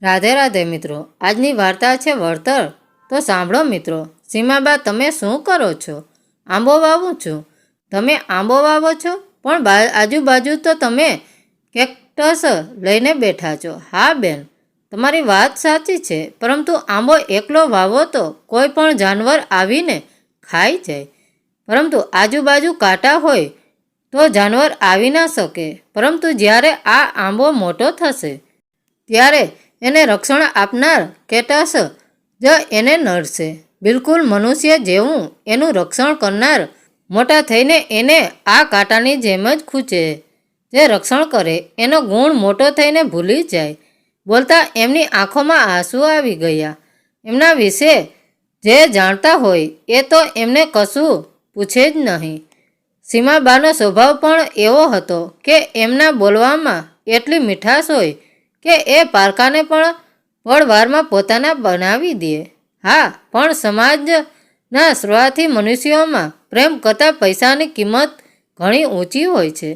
રાધે રાધે મિત્રો, આજની વાર્તા છે વળતર. તો સાંભળો મિત્રો. સીમાબા, તમે શું કરો છો? આંબો વાવું છું. તમે આંબો વાવો છો, પણ આજુબાજુ તો તમે કેક્ટસ લઈને બેઠા છો. હા બેન, તમારી વાત સાચી છે, પરંતુ આંબો એકલો વાવો તો કોઈ પણ જાનવર આવીને ખાઈ જાય. પરંતુ આજુબાજુ કાંટા હોય તો જાનવર આવી ના શકે. પરંતુ જ્યારે આ આંબો મોટો થશે ત્યારે એને રક્ષણ આપનાર કેટસ જ એને નડશે. બિલકુલ મનુષ્ય જેવું એનું રક્ષણ કરનાર મોટા થઈને એને આ કાંટાની જેમ જ ખૂંચે. જે રક્ષણ કરે એનો ગુણ મોટો થઈને ભૂલી જાય. બોલતા એમની આંખોમાં આંસુ આવી ગયા. એમના વિશે જે જાણતા હોય એ તો એમને કશું પૂછે જ નહીં. સીમાબાનો સ્વભાવ પણ એવો હતો કે એમના બોલવામાં એટલી મીઠાશ હોય કે એ પારકાને પણ પળવારમાં પોતાના બનાવી દે. હા, પણ સમાજના સ્વભાવથી મનુષ્યોમાં પ્રેમ કરતાં પૈસાની કિંમત ઘણી ઊંચી હોય છે.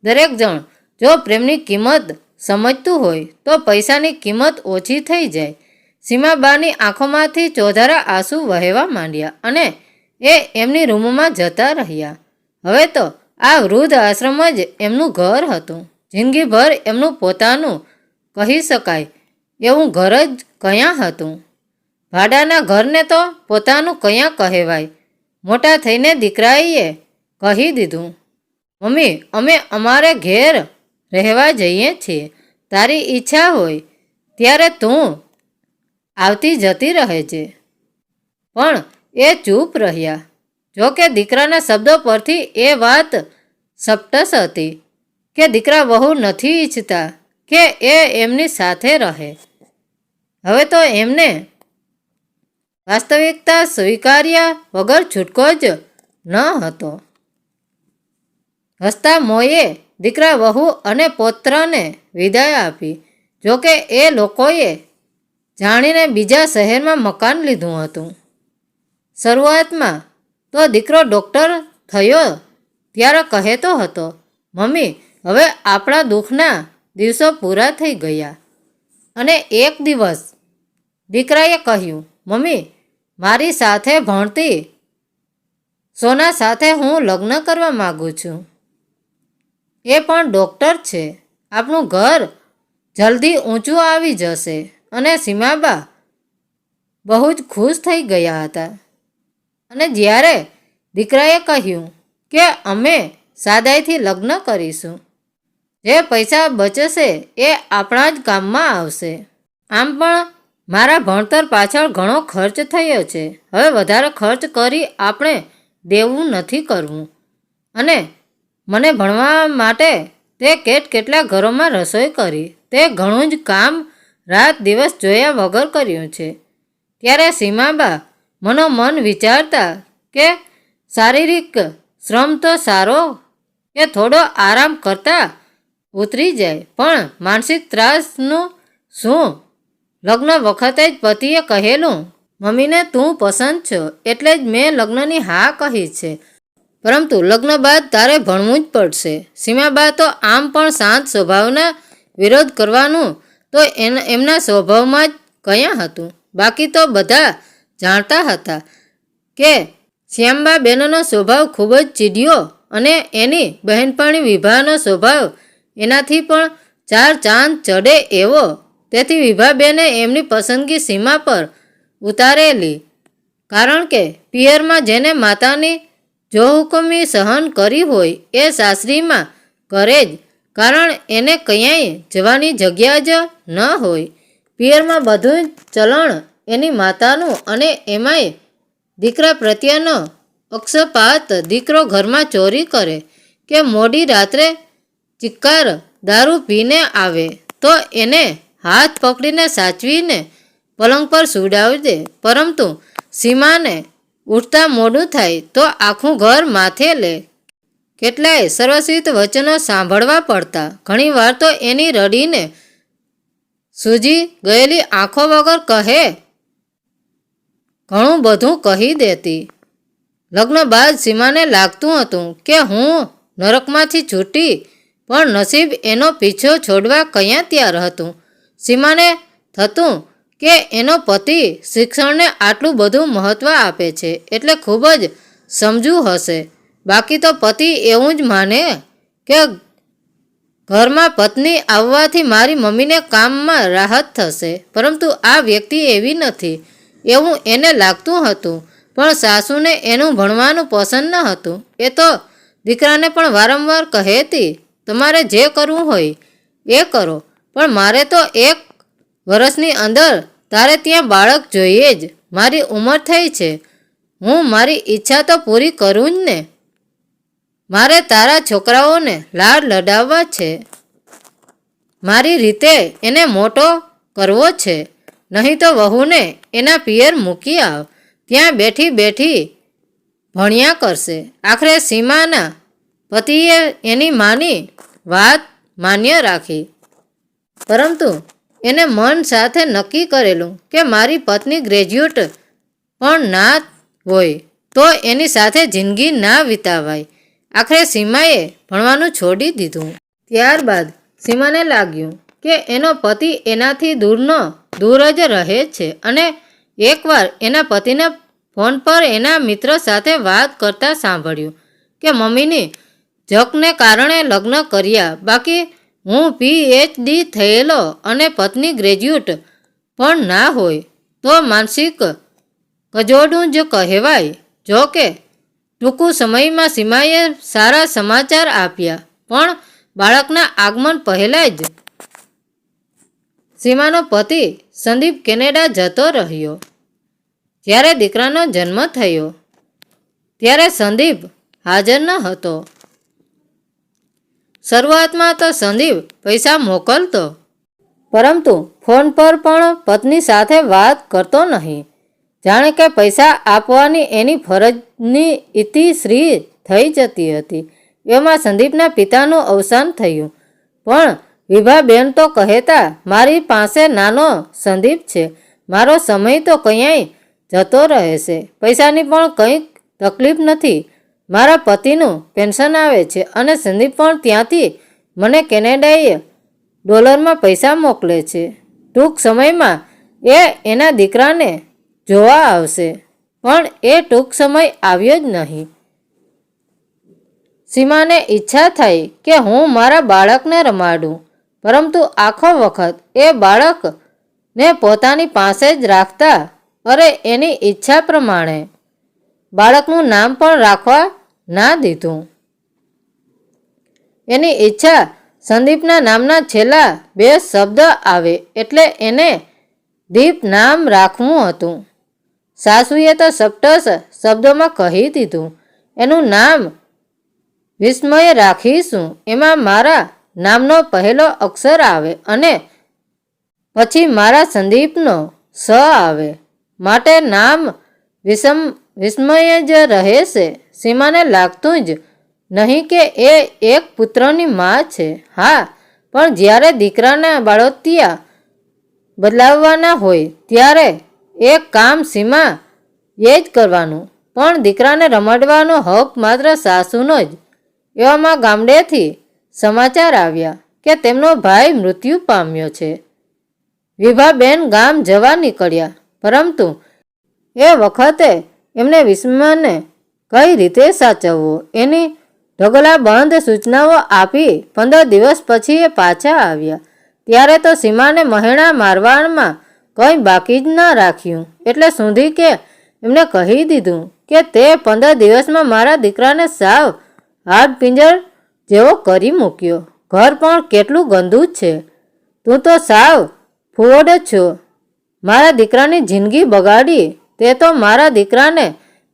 દરેક જણ જો પ્રેમની કિંમત સમજતું હોય તો પૈસાની કિંમત ઓછી થઈ જાય. સીમાબાની આંખોમાંથી ચોધારા આંસુ વહેવા માંડ્યા અને એ એમની રૂમમાં જતા રહ્યા. હવે તો આ વૃદ્ધ આશ્રમ જ એમનું ઘર હતું. જિંદગીભર એમનું પોતાનું કહી શકાય એવું ઘર જ ક્યાં હતું. ભાડાના ઘરને તો પોતાનું ક્યાં કહેવાય. મોટા થઈને દીકરાએ કહી દીધું, મમ્મી, અમે અમારે ઘેર રહેવા જઈએ છીએ. તારી ઈચ્છા હોય ત્યારે તું આવતી જતી રહેજે. પણ એ ચૂપ રહ્યા. જોકે દીકરાના શબ્દો પરથી એ વાત સ્પષ્ટ હતી કે દીકરા વહુ નથી ઈચ્છતા કે એ એમની સાથે રહે. હવે તો એમને વાસ્તવિકતા સ્વીકાર્યા વગર છૂટકો જ ન હતો. હસતા મોંએ દીકરા વહુ અને પૌત્રને વિદાય આપી. જોકે એ લોકોએ જાણીને બીજા શહેરમાં મકાન લીધું હતું. શરૂઆતમાં તો દીકરો ડૉક્ટર થયો ત્યારે કહેતો હતો, મમ્મી, હવે આપણા દુઃખના દિવસો પૂરા થઈ ગયા. અને એક દિવસ દીકરાએ કહ્યું, મમ્મી, મારી સાથે ભણતી સોના સાથે હું લગ્ન કરવા માગું છું. એ પણ ડૉક્ટર છે. આપણું ઘર જલ્દી ઊંચું આવી જશે. અને સીમાબા બહુ જ ખુશ થઈ ગયા હતા. અને જ્યારે દીકરાએ કહ્યું કે અમે સાદાઈથી લગ્ન કરીશું, જે પૈસા બચશે એ આપણા જ કામમાં આવશે. આમ પણ મારા ભણતર પાછળ ઘણો ખર્ચ થયો છે. હવે વધારે ખર્ચ કરી આપણે દેવું નથી કરવું. અને મને ભણવા માટે તે કેટલા ઘરોમાં રસોઈ કરી. તે ઘણું જ કામ રાત દિવસ જોયા વગર કર્યું છે. ત્યારે સીમાબા મનોમન વિચારતા કે શારીરિક શ્રમ તો સારો કે થોડો આરામ કરતાં ઉતરી જાય, પણ માનસિક ત્રાસનું શું? લગ્ન વખતે જ પતિએ કહેલું, મમ્મીને તું પસંદ છો એટલે જ મેં લગ્નની હા કહી છે, પરંતુ લગ્ન બાદ તારે ભણવું જ પડશે. સીમાબા તો આમ પણ શાંત સ્વભાવના વિરોધ કરવાનું તો એમના સ્વભાવમાં જ ક્યાં હતું. બાકી તો બધા જાણતા હતા કે શ્યામબા બેનનો સ્વભાવ ખૂબ જ ચીડિયો અને એની બહેનપણી વિભાનો સ્વભાવ એનાથી પણ 4 ચાંદ ચડે એવો. તેથી વિભાબેને એમની પસંદગી સીમા પર ઉતારેલી. કારણ કે પિયરમાં જેને માતાની જોહુકમી સહન કરી હોય એ સાસરીમાં કરે જ, કારણ એને ક્યાંય જવાની જગ્યા જ ન હોય. પિયરમાં બધું જ ચલણ એની માતાનું, અને એમાંય દીકરા પ્રત્યેનો પક્ષપાત. દીકરો ઘરમાં ચોરી કરે કે મોડી રાત્રે ચિક્કાર દારૂ પીને આવે તો એને હાથ પકડીને સાચવીને પલંગ પર સુવડાવી દે. પરંતુ સીમાને ઉઠતા મોડું થાય તો આખું ઘર માથે લે. કેટલાય સર્વસ્વિત વચનો સાંભળવા પડતા. ઘણીવાર તો એની રડીને સૂજી ગયેલી આંખો વગર કહે ઘણું બધું કહી દેતી. લગ્ન બાદ સીમાને લાગતું હતું કે હું નરકમાંથી છૂટી, પણ નસીબ એનો પીછો છોડવા ક્યાં તૈયાર હતું. સીમાને થતું કે એનો પતિ શિક્ષણને આટલું બધું મહત્ત્વ આપે છે એટલે ખૂબ જ સમજુ હશે. બાકી તો પતિ એવું જ માને કે ઘરમાં પત્ની આવવાથી મારી મમ્મીને કામમાં રાહત થશે. પરંતુ આ વ્યક્તિ એવી નથી એવું એને લાગતું હતું. પણ સાસુને એનું ભણવાનું પસંદ ન હતું. એ તો દીકરાને પણ વારંવાર કહેતી, તમારે જે કરવું હોય એ કરો, પણ મારે તો 1 વર્ષની અંદર તારે ત્યાં બાળક જોઈએ જ. મારી ઉંમર થઈ છે, હું મારી ઈચ્છા તો પૂરી કરું જ ને. મારે તારા છોકરાઓને લાડ લડાવવા છે, મારી રીતે એને મોટો કરવો છે. નહીં તો વહુને એના પિયર મૂકી આવ, ત્યાં બેઠી બેઠી ભણ્યા કરશે. આખરે સીમાના પતિએ એની માની વાત માન્ય રાખી. પરંતુ એને મન સાથે નક્કી કરેલું કે મારી પત્ની ગ્રેજ્યુએટ પણ ના હોય તો એની સાથે જિંદગી ના વિતાવાય. આખરે સીમાએ ભણવાનું છોડી દીધું. ત્યારબાદ સીમાને લાગ્યું કે એનો પતિ એનાથી દૂર જ રહે છે અને એકવાર એના પતિને ફોન પર એના મિત્ર સાથે વાત કરતા સાંભળ્યું કે મમ્મીની જકને કારણે લગ્ન કર્યા, બાકી હું PhD થયેલો અને પત્ની ગ્રેજ્યુએટ પણ ના હોય તો માનસિક કજોડું જ કહેવાય. જો કે ટૂંકું સમયમાં સીમાએ સારા સમાચાર આપ્યા, પણ બાળકના આગમન પહેલાં જ સીમાનો પતિ સંદીપ કેનેડા જતો રહ્યો. જ્યારે દીકરાનો જન્મ થયો ત્યારે સંદીપ હાજર ન હતો. શરૂઆતમાં તો સંદીપ પૈસા મોકલતો, પરંતુ ફોન પર પણ પત્ની સાથે વાત કરતો નહીં. જાણે કે પૈસા આપવાની એની ફરજની ઇતિશ્રી થઈ જતી હતી. એમાં સંદીપના પિતાનું અવસાન થયું. પણ વિભાબેન તો કહેતા, મારી પાસે નાનો સંદીપ છે, મારો સમય તો ક્યાંય જતો રહે છે, પૈસાની પણ કંઈ તકલીફ નથી. મારા પતિનું પેન્શન આવે છે અને સંદીપ પણ ત્યાંથી મને કેનેડાએ ડોલરમાં પૈસા મોકલે છે. ટૂંક સમયમાં એ એના દીકરાને જોવા આવશે. પણ એ ટૂંક સમય આવ્યો જ નહીં. સીમાને ઈચ્છા થઈ કે હું મારા બાળકને રમાડું, પરંતુ આખો વખત એ બાળકને પોતાની પાસે જ રાખતા. અરે એની ઈચ્છા પ્રમાણે બાળકનું નામ પણ રાખવા ના દીધું. એની ઈચ્છા સંદીપના નામના છેલ્લા 2 શબ્દ આવે એટલે એને દીપ નામ રાખવું હતું. સાસુએ તો સપ્ટસ શબ્દોમાં કહી દીધું, એનું નામ વિસ્મય રાખીશું. એમાં મારા નામનો પહેલો અક્ષર આવે અને પછી મારા સંદીપનો સ આવે, માટે નામ વિસ્મય જ રહેશે. સીમાને લાગતું જ નહીં કે એ એક પુત્રની માં છે. હા, પણ જ્યારે દીકરાના બાળોતિયા બદલાવવાના હોય ત્યારે એક કામ સીમા એ જ કરવાનું, પણ દીકરાને રમાડવાનો હક માત્ર સાસુનો જ. એવામાં ગામડેથી સમાચાર આવ્યા કે તેમનો ભાઈ મૃત્યુ પામ્યો છે. વિભાબેન ગામ જવા નીકળ્યા, પરંતુ એ વખતે એમને વિસ્મયને કઈ રીતે સાચવવો એની ઢગલાબંધ સૂચનાઓ આપી 15 દિવસ પછી એ પાછા આવ્યા. ત્યારે તો સીમાને મહેણા મારવામાં કંઈ બાકી જ ન રાખ્યું. એટલે સુધી કે એમને કહી દીધું કે તે 15 દિવસમાં મારા દીકરાને સાવ હાડપિંજર જેવો કરી મૂક્યો. ઘર પણ કેટલું ગંદુ છે, તું તો સાવ ફુવડ છો. મારા દીકરાની જિંદગી બગાડી, તે તો મારા દીકરાને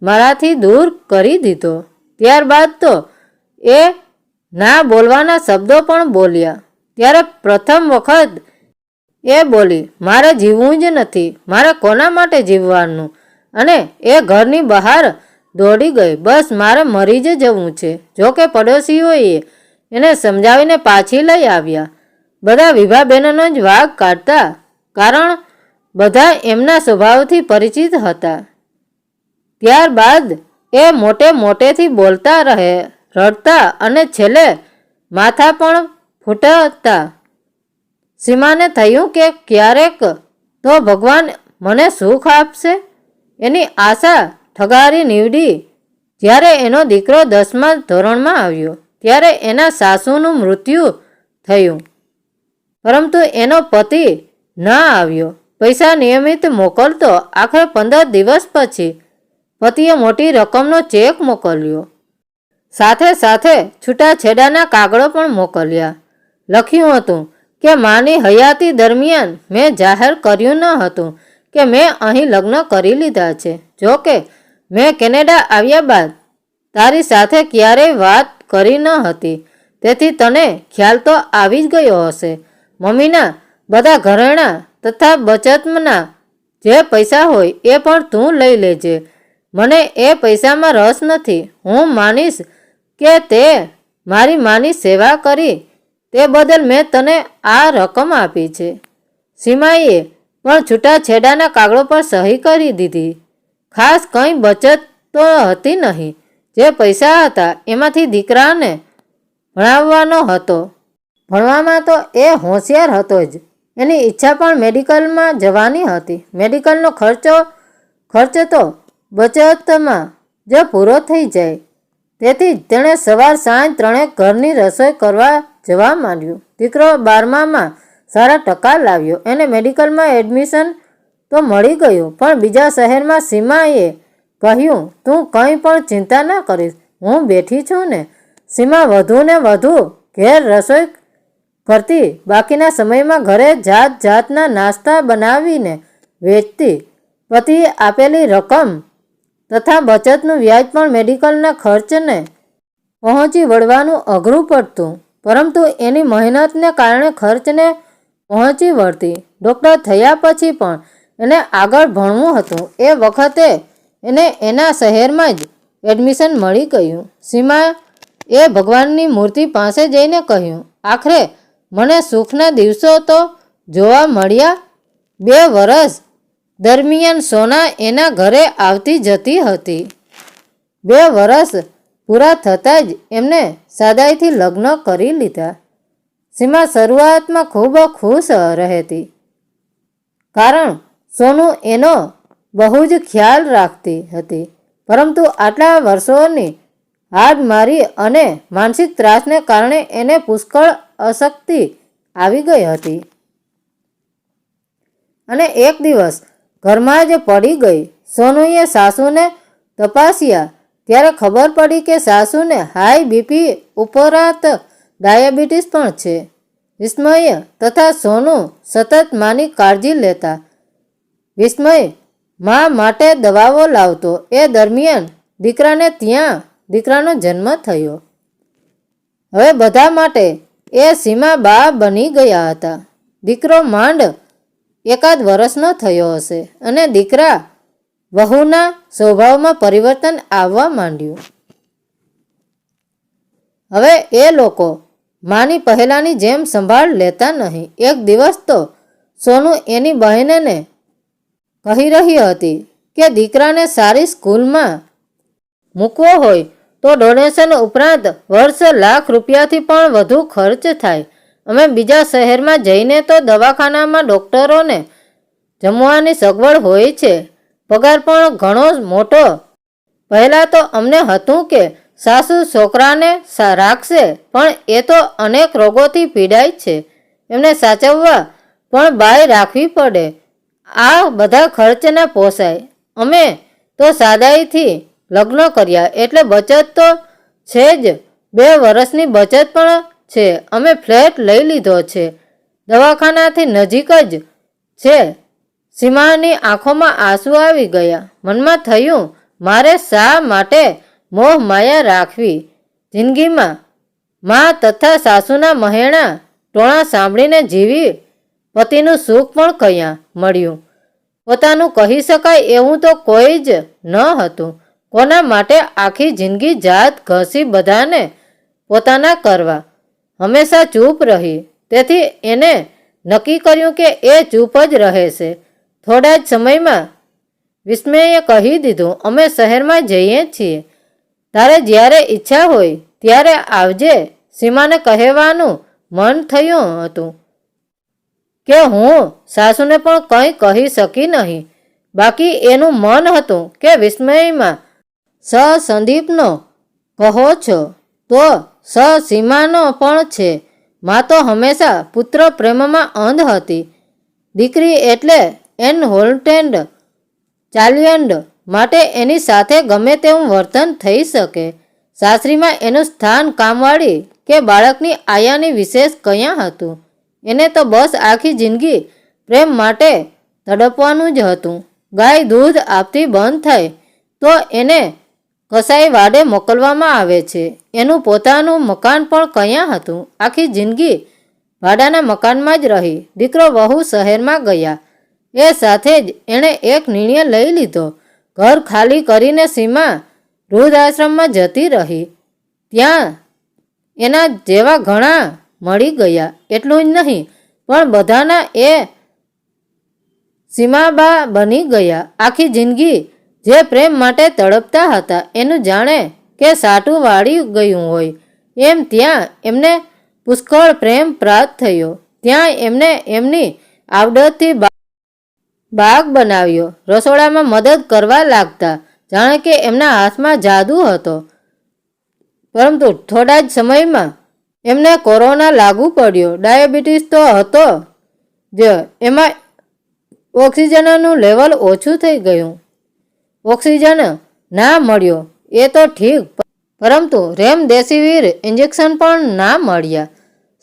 મારાથી દૂર કરી દીધો. ત્યારબાદ તો એ ના બોલવાના શબ્દો પણ બોલ્યા. ત્યારે પ્રથમ વખત એ બોલી, મારે જીવવું જ નથી, મારે કોના માટે જીવવાનું? અને એ ઘરની બહાર દોડી ગઈ, બસ મારે મરી જ જવું છે. જોકે પડોશીઓએ એને સમજાવીને પાછી લઈ આવ્યા. બધા વિભાબેનનો જ વાગ કાઢતા, કારણ બધા એમના સ્વભાવથી પરિચિત હતા. ત્યારબાદ એ મોટેથી બોલતા રડતા અને છેલ્લે માથા પણ ફૂટતા. સીમાને થયું કે ક્યારેક તો ભગવાન મને સુખ આપશે. એની આશા ઠગારી નીવડી. જ્યારે એનો દીકરો 10મા ધોરણમાં આવ્યો ત્યારે એના સાસુનું મૃત્યુ થયું, પરંતુ એનો પતિ ના આવ્યો. પૈસા નિયમિત મોકલતો. આખરે 15 દિવસ પછી પતિએ મોટી રકમનો ચેક મોકલ્યો. સાથે સાથે છૂટાછેડાના કાગળો પણ મોકલ્યા. લખ્યું હતું કે માની હયાતી દરમિયાન મેં જાહેર કર્યું ન હતું કે મેં અહીં લગ્ન કરી લીધા છે. જો કે મેં કેનેડા આવ્યા બાદ તારી સાથે ક્યારેય વાત કરી ન હતી, તેથી તને ખ્યાલ તો આવી જ ગયો હશે. મમ્મીના બધા ઘરેણાં તથા બચતના જે પૈસા હોય એ પણ તું લઈ લેજે. મને એ પૈસામાં રસ નથી. હું માનીશ કે તે મારી માની સેવા કરી તે બદલ મેં તને આ રકમ આપી છે. સીમાએ પણ છૂટાછેડાના કાગળો પર સહી કરી દીધી. ખાસ કંઈ બચત તો હતી નહીં. જે પૈસા હતા એમાંથી દીકરાને ભણાવવાનો હતો. ભણવામાં તો એ હોશિયાર હતો જ. એની ઈચ્છા પણ મેડિકલમાં જવાની હતી. મેડિકલનો ખર્ચ તો બચતમાં જ પૂરો થઈ જાય. તેથી તેણે સવાર સાંજ 3 ઘરની રસોઈ કરવા જવા માંડ્યું. દીકરો 12મામાં સારા ટકા લાવ્યો. એને મેડિકલમાં એડમિશન તો મળી ગયું, પણ બીજા શહેરમાં. સીમાએ કહ્યું, તું કંઈ પણ ચિંતા ના કરીશ, હું બેઠી છું ને. સીમા વધુ ને વધુ ઘેર રસોઈ કરતી. બાકીના સમયમાં ઘરે જાત જાતના નાસ્તા બનાવીને વેચતી. પતિએ આપેલી રકમ તથા બચતનું વ્યાજ પણ મેડિકલના ખર્ચને પહોંચી વળવાનું અઘરું પડતું, પરંતુ એની મહેનતને કારણે ખર્ચને પહોંચી વળતી. ડૉક્ટર થયા પછી પણ એને આગળ ભણવું હતું. એ વખતે એને એના શહેરમાં જ એડમિશન મળી ગયું. સીમાએ ભગવાનની મૂર્તિ પાસે જઈને કહ્યું, આખરે મને સુખના દિવસો તો જોવા મળ્યા. 2 વર્ષ દરમિયાન સોના એના ઘરે આવતી જતી હતી. 2 વર્ષ પૂરા થતાં જ એમને સાદાઈથી લગ્ન કરી લીધા. સીમા શરૂઆતમાં ખૂબ ખુશ રહેતી, કારણ સોનું એનો બહુ જ ખ્યાલ રાખતી હતી. પરંતુ આટલા વર્ષોની હાડમારી અને માનસિક ત્રાસને કારણે એને પુષ્કળ અશક્તિ આવી ગઈ હતી અને એક દિવસ ઘરમાં જ પડી ગઈ. સોનુએ સાસુને તપાસ્યા ત્યારે ખબર પડી કે સાસુને હાઈ બીપી ઉપરાંત ડાયાબિટીસ પણ છે. વિસ્મય તથા સોનુ સતત માની કાળજી લેતા. વિસ્મય મા માટે દવાઓ લાવતો. એ દરમિયાન દીકરાને ત્યાં દીકરાનો જન્મ થયો. હવે બધા માટે એ સીમા બા બની ગયા હતા. દીકરો માંડ 1 વર્ષનો થયો હશે અને દીકરા વહુના સ્વભાવમાં પરિવર્તન આવવા માંડ્યું. હવે એ લોકો માની પહેલાંની જેમ સંભાળ લેતા નહીં. એક દિવસ તો સોનુ એની બહેનને કહી રહી હતી કે દીકરાને સારી સ્કૂલમાં મૂકવો હોય તો ડોનેશન ઉપરાંત વર્ષ લાખ રૂપિયાથી પણ વધુ ખર્ચ થાય. અમે બીજા શહેરમાં જઈને તો દવાખાનામાં ડૉક્ટરોને જમવાની સગવડ હોય છે, પગાર પણ ઘણો મોટો. પહેલાં તો અમને હતું કે સાસુ છોકરાને રાખશે, પણ એ તો અનેક રોગોથી પીડાય છે, એમને સાચવવા પણ બાઈ રાખવી પડે. આ બધા ખર્ચ ના પોસાય. અમે તો સાદાઈથી લગ્ન કર્યા એટલે બચત તો છે જ. 2 વર્ષની બચત પણ છે. અમે ફ્લેટ લઈ લીધો છે, દવાખાનાથી નજીક જ છે. સીમાની આંખોમાં આંસુ આવી ગયા. મનમાં થયું, મારે શા માટે મોહ માયા રાખવી? જિંદગીમાં મા તથા સાસુના મહેણા ટોણા સાંભળીને જીવી પતિનું સુખ પણ ક્યાં મળ્યું? પોતાનું કહી શકાય એવું તો કોઈ જ ન હતું. કોના માટે આખી જિંદગી જાત ઘસી બધાને પોતાના કરવા? હંમેશા ચૂપ રહી. તેથી એને નક્કી કર્યું કે એ ચૂપ જ રહેશે. થોડા જ સમયમાં વિસ્મયે કહી દીધું, અમે શહેરમાં જઈએ છીએ, તારે જ્યારે ઈચ્છા હોય ત્યારે આવજે. સીમાને કહેવાનું મન થયું હતું, કે હું સાસુને પણ કંઈ કહી શકી નહીં. બાકી એનું મન હતું કે વિસ્મયમાં સંદીપનો કહો છો તો સીમાનો પણ છે. માં તો હંમેશા પુત્ર પ્રેમમાં અંધ હતી. દીકરી એટલે એનહોલ્ટેન્ડ ચાલિયન્ડ માટે એની સાથે ગમે તેવું વર્તન થઈ શકે. સાસરીમાં એનું સ્થાન કામવાળી કે બાળકની આયાની વિશેષ ક્યાં હતું? એને તો બસ આખી જિંદગી પ્રેમ માટે તડપવાનું જ હતું. ગાય દૂધ આપતી બંધ થાય તો એને કસાઈ વાડે મોકલવામાં આવે છે. એનું પોતાનું મકાન પણ ક્યાં હતું? આખી જિંદગી ભાડાના મકાનમાં જ રહી. દીકરો વહુ શહેરમાં ગયા એ સાથે જ એણે એક નિર્ણય લઈ લીધો. ઘર ખાલી કરીને સીમા વૃદ્ધાશ્રમમાં જતી રહી. ત્યાં એના જેવા ઘણા મળી ગયા. એટલું જ નહીં પણ બધાના એ સીમાબા બની ગયા. આખી જિંદગી જે પ્રેમ માટે તડપતા હતા એનું જાણે કે સાટું વાળી ગયું હોય એમ ત્યાં એમને પુષ્કળ પ્રેમ પ્રાપ્ત થયો. ત્યાં એમને એમની આવડતથી બાગ બનાવ્યો. રસોડામાં મદદ કરવા લાગતા જાણે કે એમના હાથમાં જાદુ હતો. પરંતુ થોડા જ સમયમાં એમને કોરોના લાગુ પડ્યો. ડાયાબિટીસ તો હતો જ, એમાં ઓક્સિજનનું લેવલ ઓછું થઈ ગયું. ઓક્સિજન ના મળ્યો એ તો ઠીક, પરંતુ રેમડેસિવિર ઇન્જેક્શન પણ ના મળ્યા.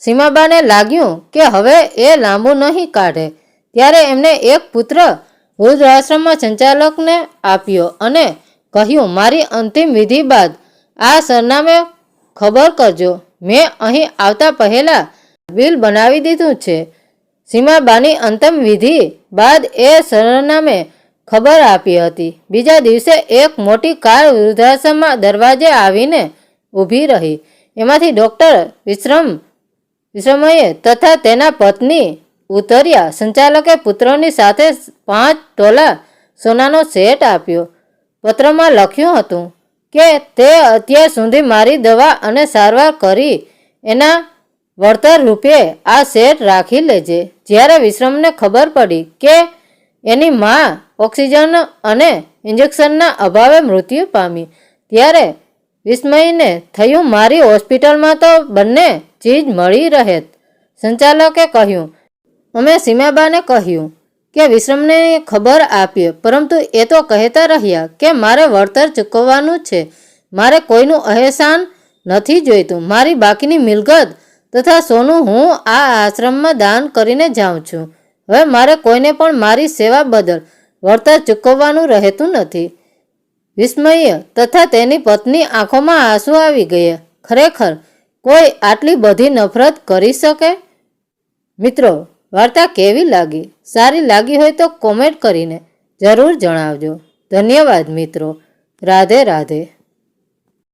સીમાબાને લાગ્યું કે હવે એ લાંબુ નહીં કાઢે. ત્યારે એમને એક પુત્ર વૃદ્ધાશ્રમમાં સંચાલકને આપ્યો અને કહ્યું, મારી અંતિમ વિધિ બાદ આ સરનામે ખબર કરજો. મેં અહીં આવતા પહેલા બિલ બનાવી દીધું છે. સીમાબાની અંતિમ વિધિ બાદ એ સરનામે ખબર આપી હતી. બીજા દિવસે એક મોટી કાર વૃદ્ધાશ્રમમાં દરવાજે આવીને ઊભી રહી. એમાંથી ડૉક્ટર વિશ્રમય તથા તેના પત્ની ઉતર્યા. સંચાલકે પુત્રની સાથે 5 તોલા સોનાનો સેટ આપ્યો. પત્રમાં લખ્યું હતું કે તે અત્યાર સુધી મારી દવા અને સારવાર કરી એના વળતર રૂપે આ સેટ રાખી લેજે. જ્યારે વિશ્રમને ખબર પડી કે એની મા ઓક્સિજન અને ઇન્જેક્શનના અભાવે મૃત્યુ પામી, ત્યારે વિસ્મયને થયું મારી હોસ્પિટલમાં તો બંને ચીજ મળી રહેત. સંચાલકે કહ્યું, અમે સીમાબાને કહ્યું કે વિશ્રમને ખબર આપીએ, પરંતુ એ તો કહેતા રહ્યા કે મારે વળતર ચૂકવવાનું છે. મારે કોઈનું અહેસાન નથી જોઈતું. મારી બાકીની મિલકત તથા સોનું હું આ આશ્રમમાં દાન કરીને જાઉં છું. હવે મારે કોઈને પણ મારી સેવા બદલ વળતર ચૂકવવાનું રહેતું નથી. વિસ્મય તથા તેની પત્ની આંખોમાં આંસુ આવી ગયા. ખરેખર કોઈ આટલી બધી નફરત કરી શકે? મિત્રો, વાર્તા કેવી લાગી? સારી લાગી હોય તો કોમેન્ટ કરીને જરૂર જણાવજો. ધન્યવાદ મિત્રો. રાધે રાધે.